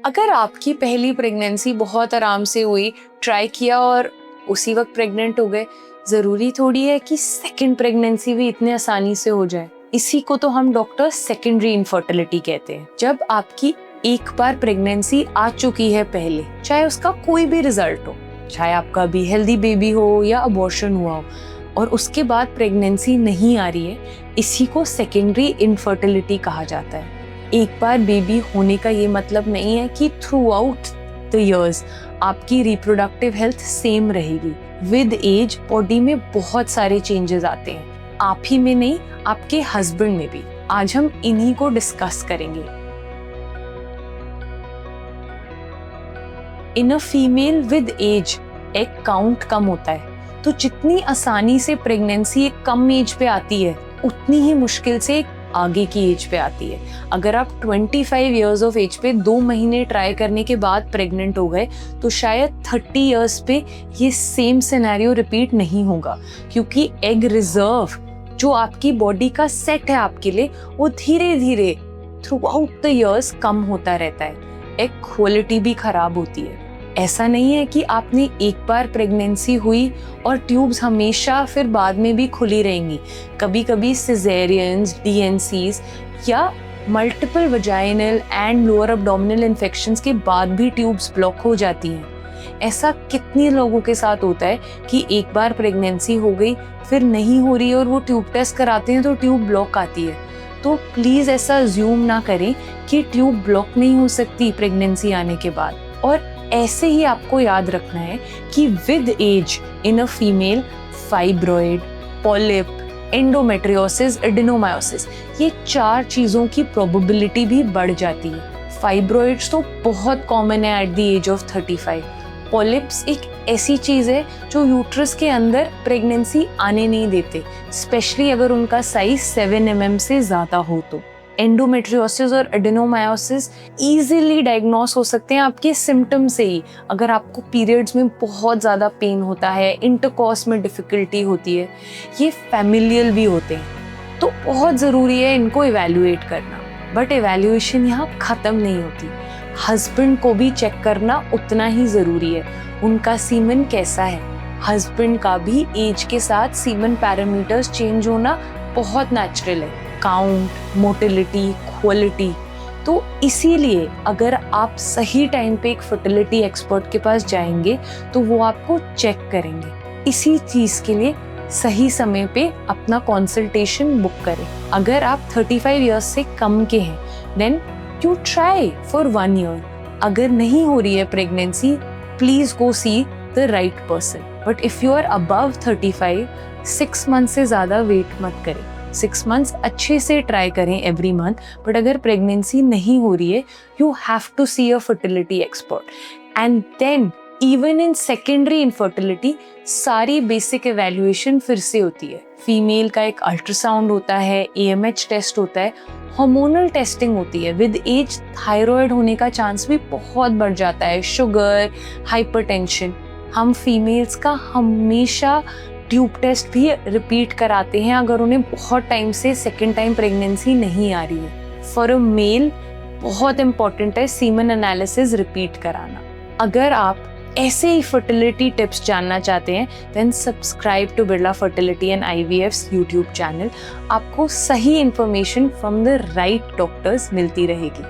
अगर आपकी पहली प्रेगनेंसी बहुत आराम से हुई, ट्राई किया और उसी वक्त प्रेग्नेंट हो गए, जरूरी थोड़ी है कि सेकंड प्रेगनेंसी भी इतने आसानी से हो जाए। इसी को तो हम डॉक्टर सेकेंडरी इनफर्टिलिटी कहते हैं। जब आपकी एक बार प्रेगनेंसी आ चुकी है पहले, चाहे उसका कोई भी रिजल्ट हो, चाहे आपका भी हेल्दी बेबी हो या अबॉर्शन हुआ हो, और उसके बाद प्रेगनेंसी नहीं आ रही है, इसी को सेकेंडरी इनफर्टिलिटी कहा जाता है। एक बार बेबी होने का ये मतलब नहीं है कि थ्रू आउट द इयर्स आपकी रिप्रोडक्टिव हेल्थ सेम रहेगी। विद एज बॉडी में बहुत सारे चेंजेस आते हैं, आप ही में नहीं, आपके हस्बैंड में भी। आज हम इन्हीं को डिस्कस करेंगे। In a female with age egg count कम होता है, तो जितनी आसानी से प्रेगनेंसी एक कम एज पे आती है, उतनी ही मुश्किल से आगे की एज पे आती है। अगर आप 25 इयर्स ऑफ एज पे 2 महीने ट्राई करने के बाद प्रेग्नेंट हो गए, तो शायद 30 इयर्स पे ये सेम सिनेरियो रिपीट नहीं होगा, क्योंकि एग रिजर्व जो आपकी बॉडी का सेट है आपके लिए, वो धीरे धीरे थ्रू आउट द इयर्स कम होता रहता है। एग क्वालिटी भी खराब होती है। ऐसा नहीं है कि आपने एक बार प्रेगनेंसी हुई और ट्यूब्स हमेशा फिर बाद में भी खुली रहेंगी। कभी कभी सिजेरियंस, डीएनसीज या multiple vaginal and lower abdominal infections के बाद भी ट्यूब्स ब्लॉक हो जाती हैं। ऐसा कितने लोगों के साथ होता है कि एक बार प्रेगनेंसी हो गई, फिर नहीं हो रही और वो ट्यूब टेस्ट कराते हैं तो ट्यूब ब्लॉक आती है। तो प्लीज़ ऐसा अज्यूम ना करें कि ट्यूब ब्लॉक नहीं हो सकती प्रेगनेंसी आने के बाद। और ऐसे ही आपको याद रखना है कि with age in a female fibroid, polyp, endometriosis, adenomyosis, ये 4 चीज़ों की प्रोबेबिलिटी भी बढ़ जाती है। फाइब्रॉइड्स तो बहुत कॉमन है at the age of 35। Polyps एक ऐसी चीज़ है जो यूट्रस के अंदर प्रेगनेंसी आने नहीं देते, स्पेशली अगर उनका साइज 7 mm से ज़्यादा हो तो। एंडोमेट्रियोसिस और एडेनोमायोसिस इजीली डायग्नोस हो सकते हैं आपके सिम्टम से ही। अगर आपको पीरियड्स में बहुत ज़्यादा पेन होता है, इंटरकॉर्स में डिफ़िकल्टी होती है, ये फैमिलियल भी होते हैं, तो बहुत ज़रूरी है इनको इवैल्यूएट करना। बट इवैल्यूएशन यहाँ ख़त्म नहीं होती, हस्बैंड को भी चेक करना उतना ही ज़रूरी है। उनका सीमन कैसा है? हस्बैंड का भी एज के साथ सीमन पैरामीटर्स चेंज होना बहुत नेचुरल है, काउंट, मोटिलिटी, क्वालिटी। तो इसीलिए अगर आप सही टाइम पे एक फर्टिलिटी एक्सपर्ट के पास जाएंगे तो वो आपको चेक करेंगे। इसी चीज़ के लिए सही समय पे अपना कंसल्टेशन बुक करें। अगर आप 35 इयर्स से कम के हैं, then you try for 1 year. अगर नहीं हो रही है pregnancy, please go see the right person. But if you are above 35, 6 month से ज़्यादा वेट मत करें। 6 मंथ्स अच्छे से ट्राई करें एवरी मंथ। बट अगर प्रेगनेंसी नहीं हो रही है, you have to see a fertility expert. And then even in secondary infertility सारी बेसिक एवेल्युएशन फिर से होती है। फीमेल का एक अल्ट्रासाउंड होता है, AMH टेस्ट होता है, हार्मोनल टेस्टिंग होती है। विद एज थायराइड होने का चांस भी बहुत बढ़ जाता है, शुगर, हाइपरटेंशन। हम फीमेल्स का हमेशा ट्यूब टेस्ट भी रिपीट कराते हैं अगर उन्हें बहुत टाइम से सेकेंड टाइम प्रेगनेंसी नहीं आ रही है। फॉर अ मेल बहुत इंपॉर्टेंट है सीमन एनालिसिस रिपीट कराना। अगर आप ऐसे ही फर्टिलिटी टिप्स जानना चाहते हैं, then subscribe to Birla fertility and IVF's YouTube channel. आपको सही information from the right doctors मिलती रहेगी।